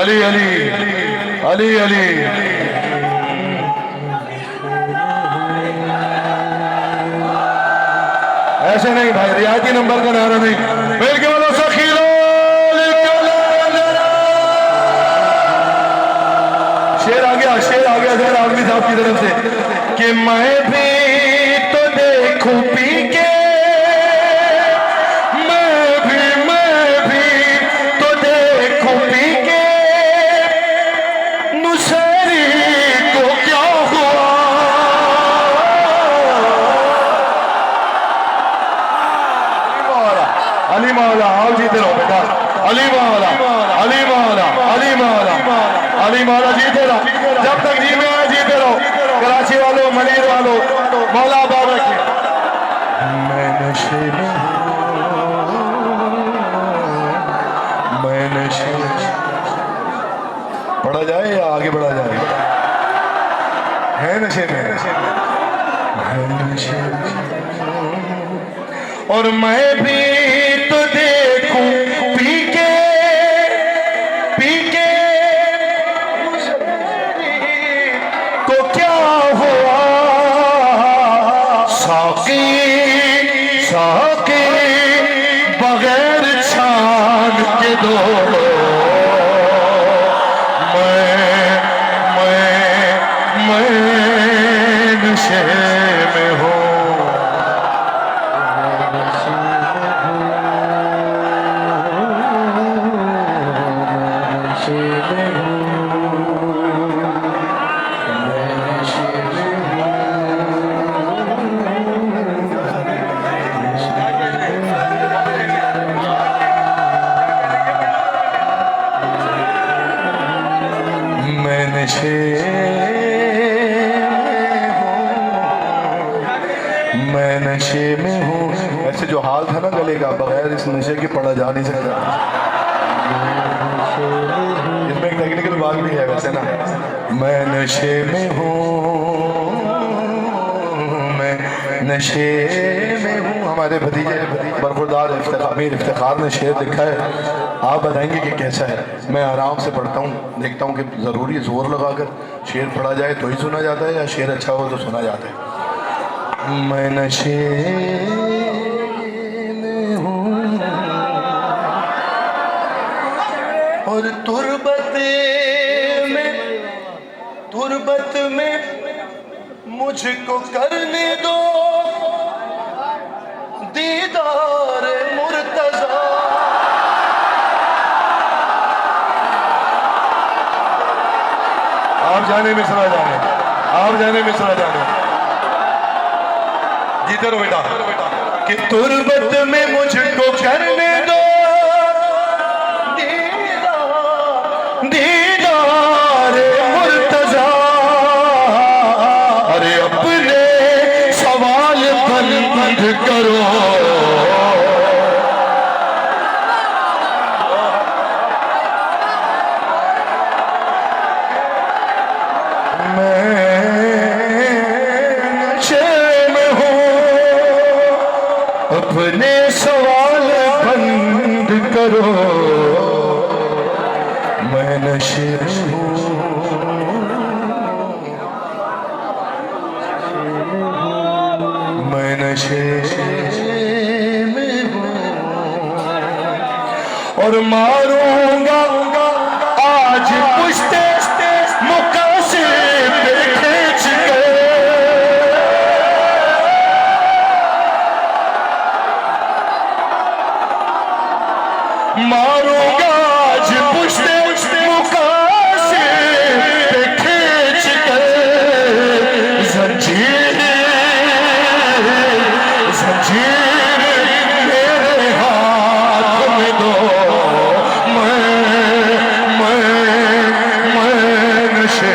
अली अली अली अली ऐसे नहीं भाई, रियायती नंबर का नारा नहीं। मिल के बोलो सखीलो, शेर आ गया, शेर आ गया जहर आलमी साहब की तरफ से कि मैं भी तो देखूं पी के, मैं भी तो देखूं पी के, मुशरी को क्या हुआ। अली मौला आओ जीते रहो बेटा, अली मौला अली मौला अली मौला अली मौला जीते रहो, जब तक जी में आए जीते रहो। कराची वालों, मलीर वालों, मौला बाबा की मैं नशे में, मैं नशे पढ़ा जाए या आगे बढ़ा जाए? है नशे में, है नशे में। और मैं भी तो देखूं पी के को क्या हुआ। साकी साकी बगैर छान के दो, मैं नशे में हूँ। मैं नशे में हूँ। ऐसे जो हाल था ना गले का, बगैर इस नशे के पढ़ा जा नहीं सकता। इसमें एक टेक्निकल बात भी है वैसे ना। मैं नशे में हूँ, मैं नशे में हूँ। हमारे भतीजे बरखुरदार अमीर इफ्तिखार ने शेर लिखा है, आप बताएंगे कि कैसा है। मैं आराम से पढ़ता हूँ, देखता हूँ कि ज़रूरी ज़ोर लगाकर शेर पढ़ा जाए तो ही सुना जाता है, या शेर अच्छा हो तो सुना जाता है। मैं नशे में हूँ और तुरबत में मुझको करने दो दीदार मुर्तज़ा। आप जाने में सुना जाने, आप जाने में सुना जाने। जीते रहो बेटा कि तुरबत में मुझको करने दो दीदार मुर्तज़ा। अरे अपने सवाल बंद करो, अपने सवाल बंद करो। मैं नशे में हूँ, मैं नशे में हूँ और मारूंगा आज पुश्ते मुकासे पे खींच कर। मारूंगा आज पुश्ते मुकासे पे खींच कर। जंजीर मेरे हाथ में दो, मैं नशे।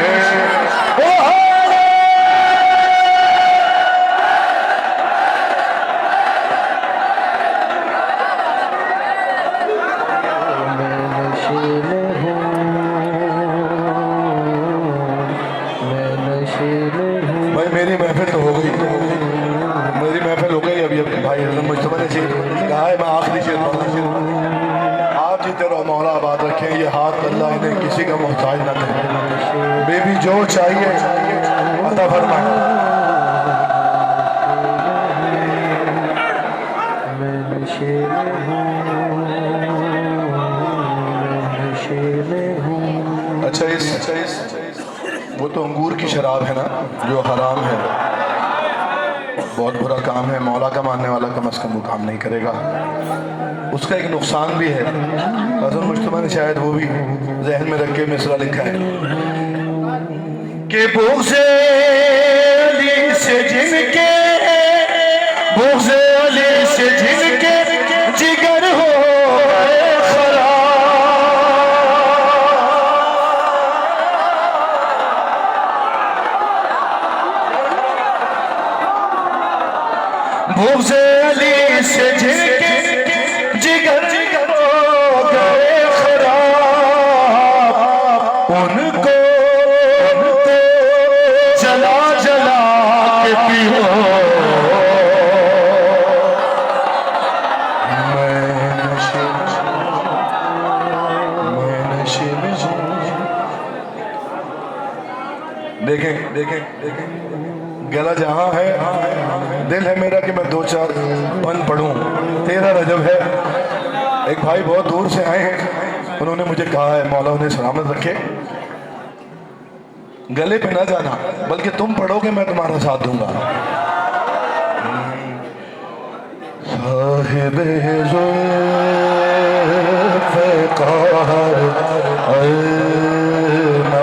भाई मेरी महफिल तो हो गई, इन्हें किसी का मोहताज ना करे। बेबी जो चाहिए अता फरमाए। अच्छा इस वो तो अंगूर की शराब है ना जो हराम है, बहुत बुरा काम है। मौला का मानने वाला कम अज़ कम वो काम नहीं करेगा। उसका एक नुकसान भी है। हज़रत मुज्तबा ने शायद वो भी जहन में रख के मिसरा लिखा है कि बुग़्ज़े अली से जिनके बुग़्ज़े अली से जिनके जिगर हो बुग़्ज़े अली से जिनके जिगर हो गए खराब, उनको जला जला के पियो। मैं नशे में हूँ। देखें देखें देखें, गला जहाँ है दिल है मेरा कि मैं दो चार पन पढ़ूं। 13 रजब है। एक भाई बहुत दूर से आए हैं, उन्होंने मुझे कहा है मौला उन्हें सलामत रखे, गले पे ना जाना बल्कि तुम पढ़ोगे मैं तुम्हारा साथ दूंगा। साहिबे ज़ुल्फ़िकार अल-मददे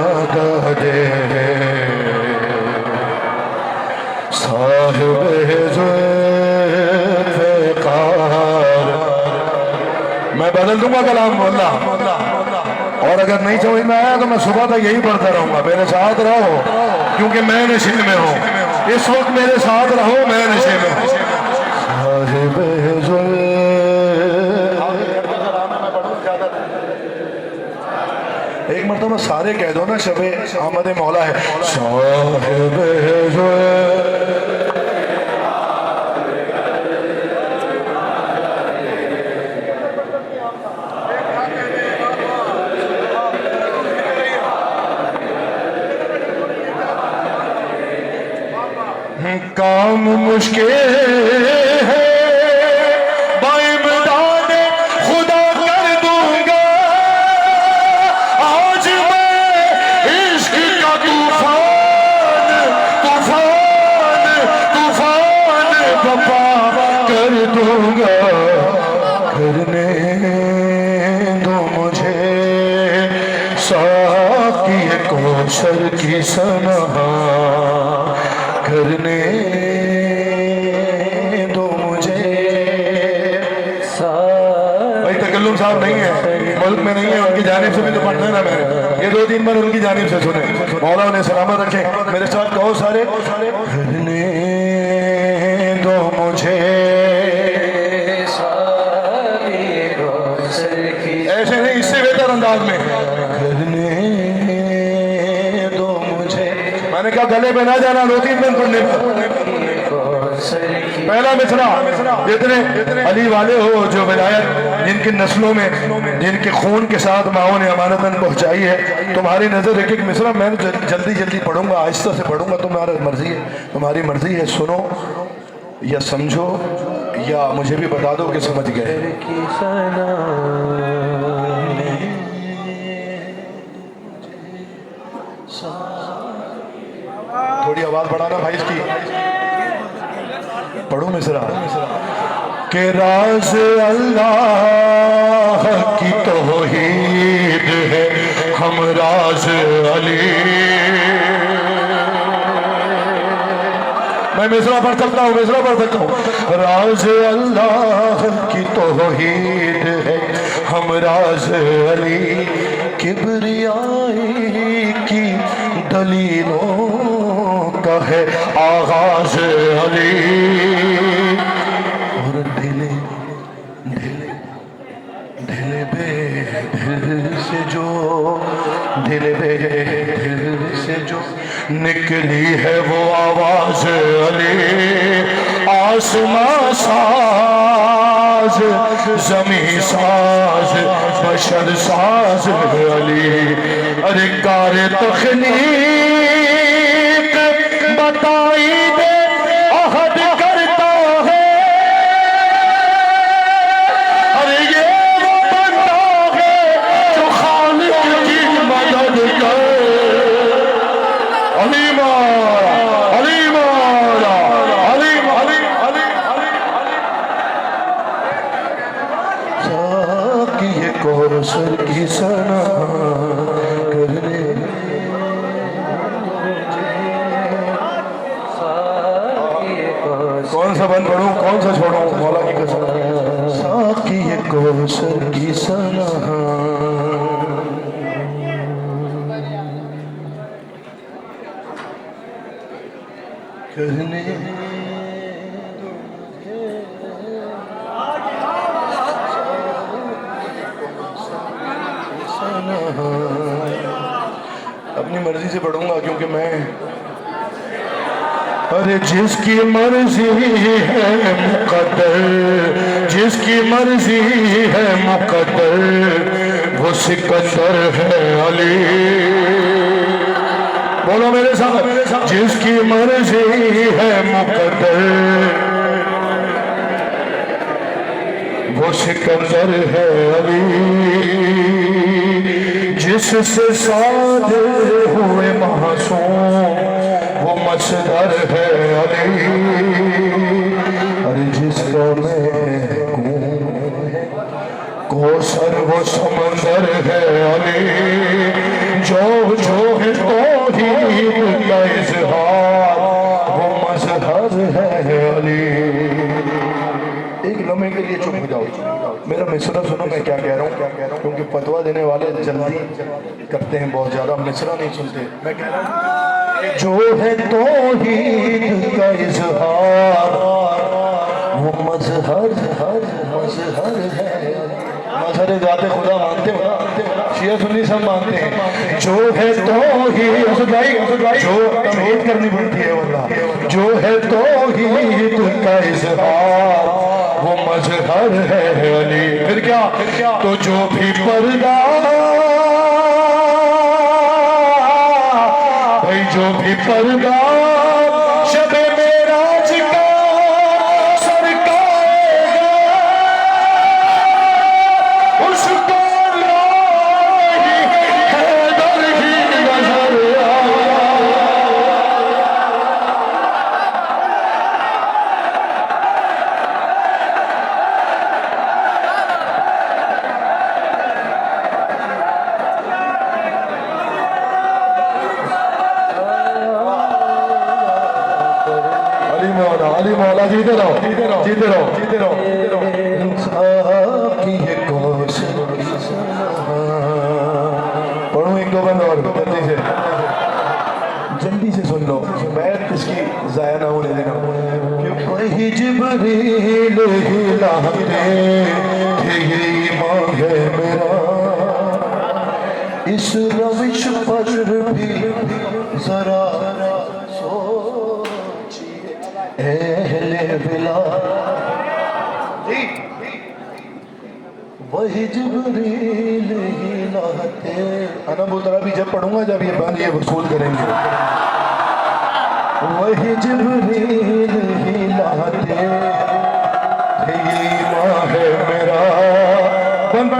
मैं बदल दूंगा कलाम बोलना। और अगर नहीं समझ में आया तो मैं सुबह तक यही पढ़ता रहूंगा। मेरे साथ रहो क्योंकि मैं नशे में हूँ। इस वक्त मेरे साथ रहो, मैं नशे में हूँ। एक मरतबा सारे कह दो ना, शबे आमद मौला है। काम मुश्किल है बाइमदाद खुदा कर दूंगा आज मैं इश्क का तूफान तूफान तूफान बपा कर दूंगा। करने दो मुझे साकी कौशल की सनहा, करने दो मुझे। भाई तकल्लुम साहब नहीं है, मुल्क में नहीं है, उनकी जानिब से भी तो पढ़ना है ना। मैंने ये 2-3 बार उनकी जानिब से सुने। मौला उन्हें सलामत रखे। मेरे साथ कहो सारे, करने दो मुझे ऐसे नहीं, इससे बेहतर अंदाज में करने दो मुझे। मैंने कहा गले पे ना जाना 2-3 दिन पढ़ने पर। पहला मिसरा, जितने अली वाले हो जो विलायत जिनकी नस्लों में जिनके खून के साथ माओ ने अमानतन पहुंचाई है, तुम्हारी नजर एक एक मिसरा मैं जल्दी जल्दी पढ़ूंगा, आहिस्ता से पढ़ूंगा। तुम्हारी मर्जी है, तुम्हारी मर्जी है। सुनो या समझो या मुझे भी बता दो कि समझ गए। थोड़ी आवाज बढ़ाना भाई इसकी। पढ़ो मिसरा के राज अल्लाह की तौहीद है, हम राज अली। मैं मिसरा पढ़ सकता हूँ, मिसरा पढ़ सकता हूँ। राज अल्लाह की तौहीद है, हम राज अली। किबरियाई की दलीलों का है आगाज अली। और ढिले ढिले ढिले बे दिल से जो ढिले बे दिल से जो निकली है वो आवाज अली। आसमां साज जमी साज बशर साज अली। अरे कार तखनीक बताई दे अहद करता है। अरे ये वो बंदा है जो खालिक की मदद करे। अली मौला, अली मौला, अली अली अली अली साकी ये कौसर की सना करने। कौन सा बंद पढ़ूं कौन सा छोड़ूं मौला की कसम। साकी ये कौसर की सना करने। अपनी मर्जी से पढ़ूंगा क्योंकि मैं अरे जिसकी मर्जी है मुकद्दर, जिसकी मर्जी है मुकद्दर वो सिकंदर है अली। बोलो मेरे साथ, जिसकी मर्जी है मुकद्दर वो सिकंदर है अली। जिससे सादिर हुए मासूम वो मसदर है अली। अरे जिसका मैं कौसर वो समंदर है अली। जो जो है तौहीद का इज़हार वो मजहर है अली। एक लम्हे के लिए चुप हो जाओ, मेरा मिसरा सुनो मैं क्या कह रहा हूँ, क्योंकि फतवा देने वाले जल्दी करते हैं बहुत ज़्यादा, मिसरा नहीं सुनते। मैं कह रहा हूँ जो है तौहीद का इज़हार वो मजहर मजहर है। मजहर जाते खुदा मानते हो ना, शिया सुन्नी सब मानते हैं। जो है तौहीद जो तौहीद करनी पड़ती है वल्लाह। जो है तौहीद का इज़हार वो मजहर है अली। फिर क्या तो जो भी पर्दा भाई जो भी पर्दा शबे मेराज का सरकाएगा उसको लाही हैदर ही नजर आया। अली मौला जीते रहो जीते रहो जीते रहो जीते रहो जीते रहो। की ये कौसर पढ़ूं एक दो बंद और जल्दी से सुन लो, बैठ इसकी जाया ना होने देना। वही जिब्रील हिलाते थे ये ईमान है मेरा। इस रविश पर भी जरा अहले बिला वही जिब्रील हिलाते। अना बोल रहा भी जब पढ़ूंगा जब ये बंद ये वसूल करेंगे। वही जिब्रील हिलाते ये माँ है मेरा।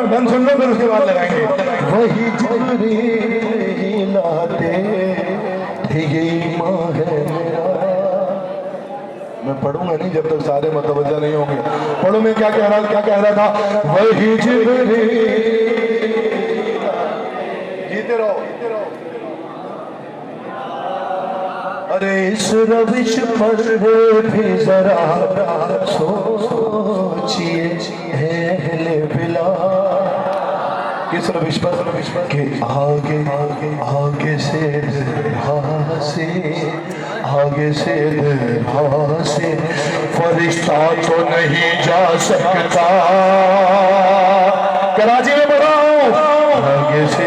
बंद सुन लो फिर उसके बाद लगाएंगे। वही जिब्रील हिलाते ये माँ है मेरा। मैं पढ़ूंगा नहीं जब तक सारे मतवज्जा नहीं होंगे। पढ़ो मैं क्या कह रहा था। वही जिब्रील जीते रहो। अरे इस रविश पर भी जरा सोचिए अहले बिला। किस रविश पर के आगे आगे से फरिश्ता तो नहीं जा सकता। कराची में पढ़ाओ आगे से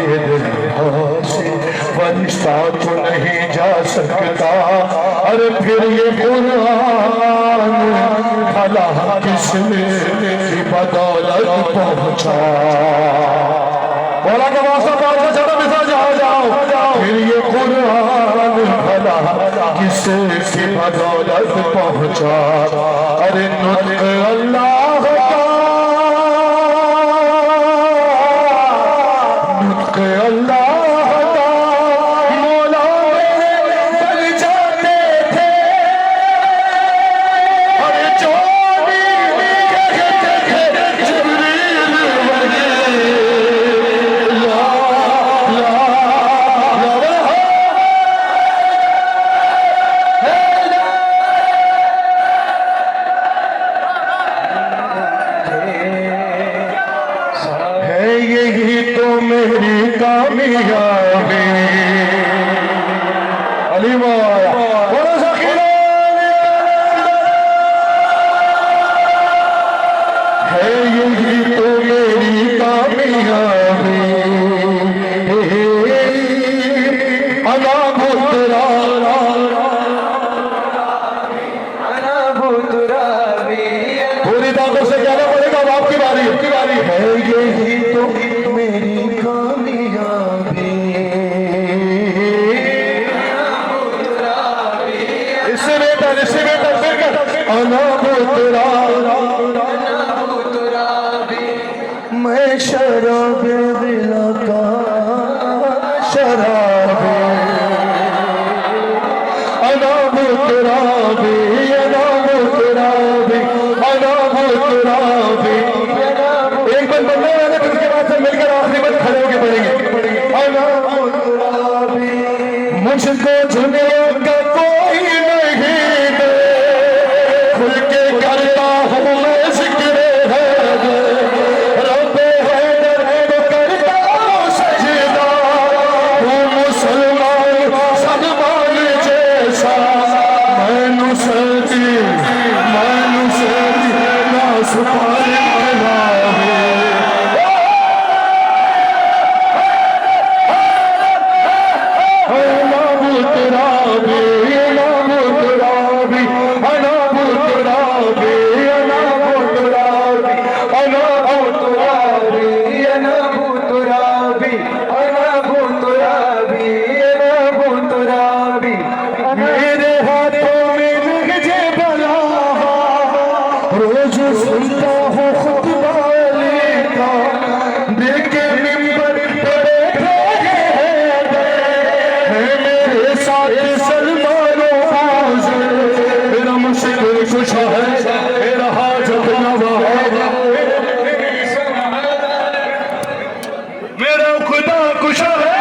फरिश्ता तो नहीं जा सकता। अरे फिर ये कुरान भला किसने की बदौलत पहुंचा। बोला का वास्ता पहुंचा, चलो मिसा जाओ जाओ। फिर ये कुरान भला किसकी बदौलत पहुंचा। अरे नुत्क़ अल्लाह का, नुत्क़ अल्लाह का मौला बन जाते थे। अरे जो यही तो मेरी कामयाबी। अली माया बोलो सखीरा, है यही तो मेरी कामयाबी। अना भूतरा पूरी ताकत से कहना पड़ेगा, अब आपकी बारी है। यही तो मेरी कामयाबी। इससे बेटर फिर कर अना भूतरा मैं शराब दिला का शराबी। अना भूतरा भी, अना भूतरा भी, अना भूतरा भी। एक बार बनना है ना, उसके बाद से मिलकर आखिरी बार खड़े होके पड़ेंगे। अना भूतरा भी, मुझको दुनिया का कोई नहीं दे, खुल के करता हूँ मैं जिक्र है। रब्बे हैदर को करता हूँ सजदा, हूँ मुसलमान सलमान जैसा। मैनू सदी ना सुपारी मेरे हाथों में लहजे बला, रोज सुनता हूँ खुतबा अली का। देखे मिंबर पे बैठे हैं मेरे साथ सलमान हाज़िर। मेरा मुश्किल कुशा है, मेरा हाजत नवा है, मेरा खुदा कुशा है।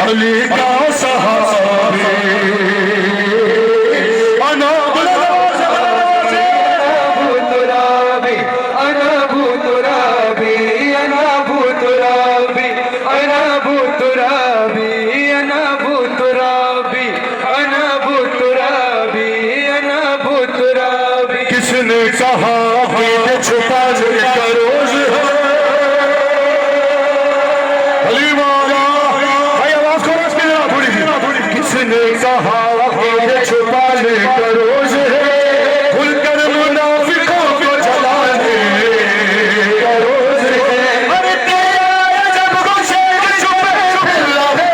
अली का सहाबी अना भूतराबी, अना भूतराबी, अना भूतराबी, अना भूतराबी, अना भूतराबी, अना भूतराबी, अना भूतराबी। किसने कहा कि छुपा का रोज है। अली वाला किसने कहा कि छुपाने का रोज है, खुलकर मुनाफिकों को जलाने का रोज है। अरे तेरा जब खुशी छुपे फिर रहे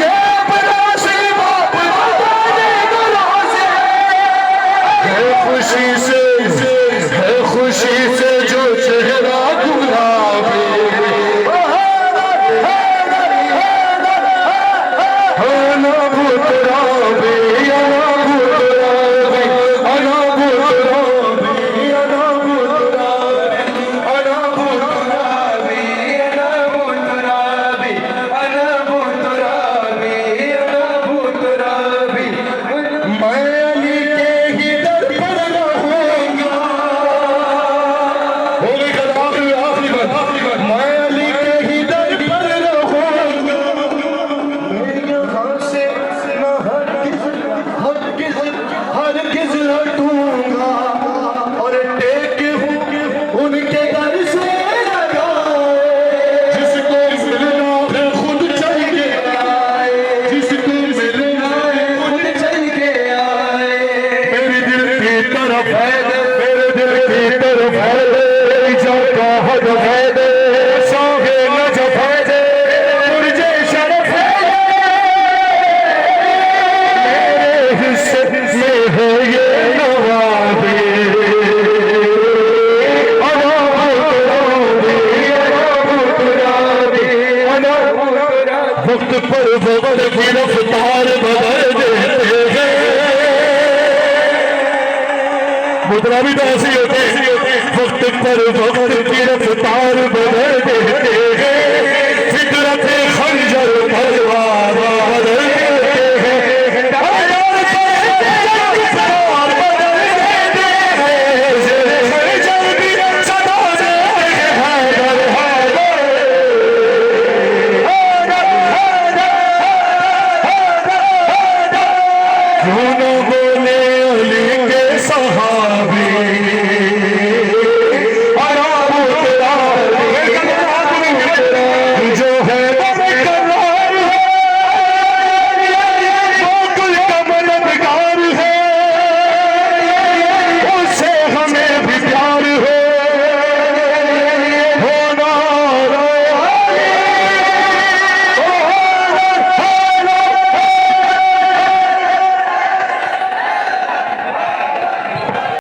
ये बरासी बाप बताने का राज है। खुशी से जो चेहरा गुलाबी। अना भूतराबी, अना भूतराबी, अना भूतराबी, अना भूतराबी, अना भूतराबी, अना भूतराबी, अना भूतराबी, अना भूतराबी। मैं अली के ही दर पर रहूंगा। तरफ है मेरे दिल की तरफ है जाका हद है सागे नजफ है मुझे शरफ है मेरे हिस्से में है ये नवाबी वक्त पर वक्त की रफ्तार बदल देते हैं मुद्रा भी तो ऐसी होती है वक्त पर वक्त की रफ्तार बदल देते हैं फितरत